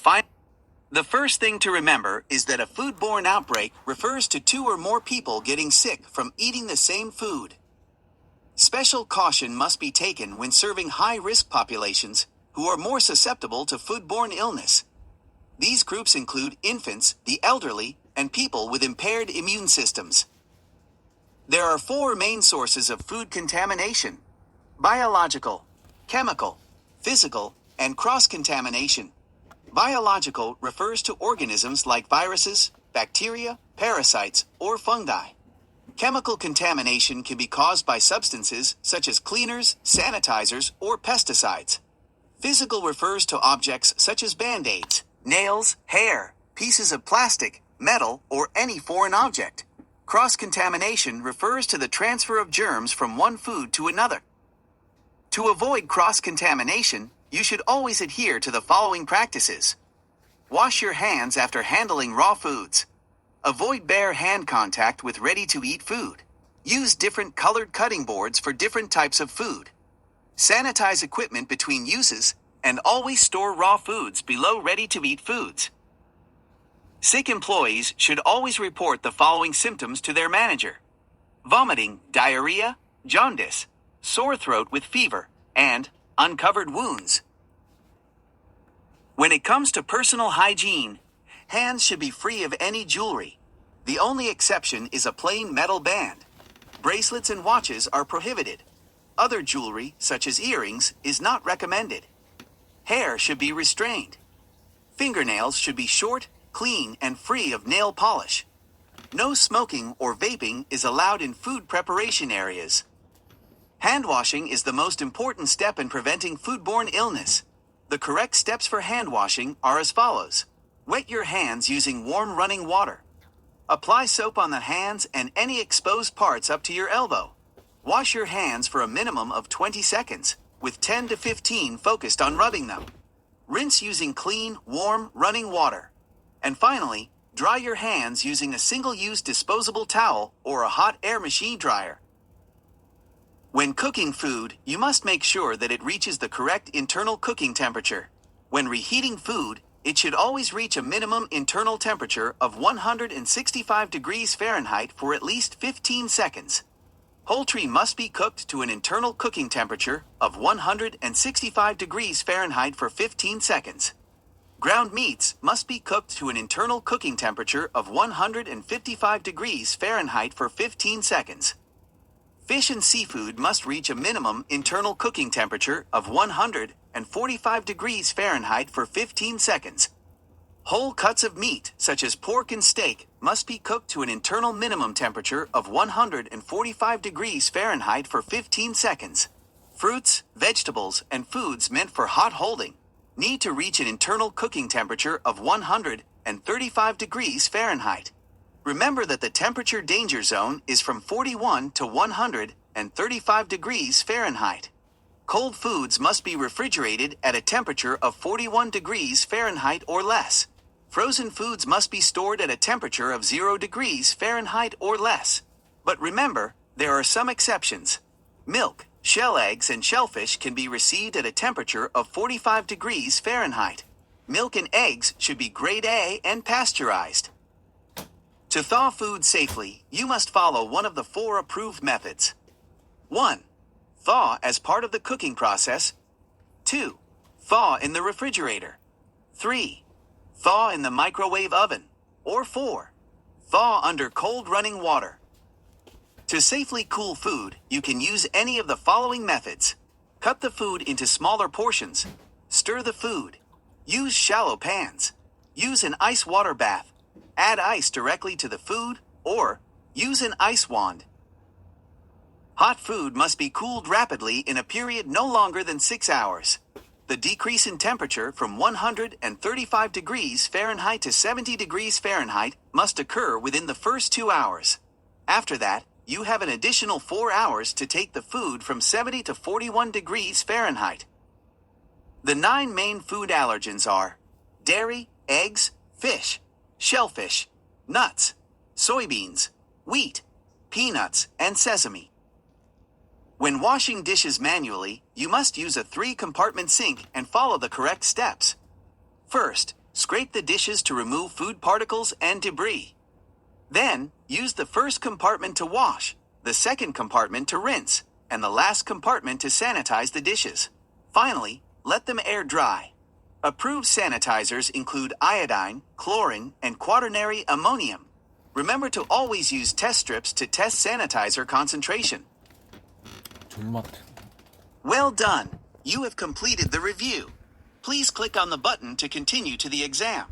The first thing to remember is that a foodborne outbreak refers to two or more people getting sick from eating the same food. Special caution must be taken when serving high-risk populations who are more susceptible to foodborne illness. These groups include infants, the elderly, and people with impaired immune systems. There are four main sources of food contamination: biological, chemical, physical, and cross-contamination. Biological refers to organisms like viruses, bacteria, parasites, or fungi. Chemical contamination can be caused by substances such as cleaners, sanitizers, or pesticides. Physical refers to objects such as band-aids, nails, hair, pieces of plastic, metal, or any foreign object. Cross-contamination refers to the transfer of germs from one food to another. To avoid cross-contamination, you should always adhere to the following practices. Wash your hands after handling raw foods. Avoid bare hand contact with ready-to-eat food. Use different colored cutting boards for different types of food. Sanitize equipment between uses, and always store raw foods below ready-to-eat foods. Sick employees should always report the following symptoms to their manager: vomiting, diarrhea, jaundice, sore throat with fever, and uncovered wounds. When it comes to personal hygiene, hands should be free of any jewelry. The only exception is a plain metal band. Bracelets and watches are prohibited. Other jewelry, such as earrings, is not recommended. Hair should be restrained. Fingernails should be short, clean, and free of nail polish. No smoking or vaping is allowed in food preparation areas. Hand washing is the most important step in preventing foodborne illness. The correct steps for hand washing are as follows. Wet your hands using warm running water. Apply soap on the hands and any exposed parts up to your elbow. Wash your hands for a minimum of 20 seconds, with 10 to 15 focused on rubbing them. Rinse using clean, warm, running water. And finally, dry your hands using a single-use disposable towel or a hot air machine dryer. When cooking food, you must make sure that it reaches the correct internal cooking temperature. When reheating food, it should always reach a minimum internal temperature of 165 degrees Fahrenheit for at least 15 seconds. Poultry must be cooked to an internal cooking temperature of 165 degrees Fahrenheit for 15 seconds. Ground meats must be cooked to an internal cooking temperature of 155 degrees Fahrenheit for 15 seconds. Fish and seafood must reach a minimum internal cooking temperature of 145 degrees Fahrenheit for 15 seconds. Whole cuts of meat, such as pork and steak, must be cooked to an internal minimum temperature of 145 degrees Fahrenheit for 15 seconds. Fruits, vegetables, and foods meant for hot holding need to reach an internal cooking temperature of 135 degrees Fahrenheit. Remember that the temperature danger zone is from 41 to 135 degrees Fahrenheit. Cold foods must be refrigerated at a temperature of 41 degrees Fahrenheit or less. Frozen foods must be stored at a temperature of 0 degrees Fahrenheit or less. But remember, there are some exceptions. Milk, shell eggs, and shellfish can be received at a temperature of 45 degrees Fahrenheit. Milk and eggs should be grade A and pasteurized. To thaw food safely, you must follow one of the four approved methods. 1. Thaw as part of the cooking process. 2. Thaw in the refrigerator. 3. Thaw in the microwave oven. Or 4. Thaw under cold running water. To safely cool food, you can use any of the following methods. Cut the food into smaller portions. Stir the food. Use shallow pans. Use an ice water bath. Add ice directly to the food, or use an ice wand. Hot food must be cooled rapidly in a period no longer than 6 hours. The decrease in temperature from 135 degrees Fahrenheit to 70 degrees Fahrenheit must occur within the first 2 hours. After that, you have an additional 4 hours to take the food from 70 to 41 degrees Fahrenheit. The 9 main food allergens are dairy, eggs, fish, shellfish, nuts, soybeans, wheat, peanuts, and sesame. When washing dishes manually, you must use a 3-compartment sink and follow the correct steps. First, Scrape the dishes to remove food particles and debris. Then, use the first compartment to wash, the second compartment to rinse, and the last compartment to sanitize the dishes. Finally, let them air dry. Approved sanitizers include iodine, chlorine, and quaternary ammonium. Remember to always use test strips to test sanitizer concentration. 존맛. Well done! You have completed the review. Please click on the button to continue to the exam.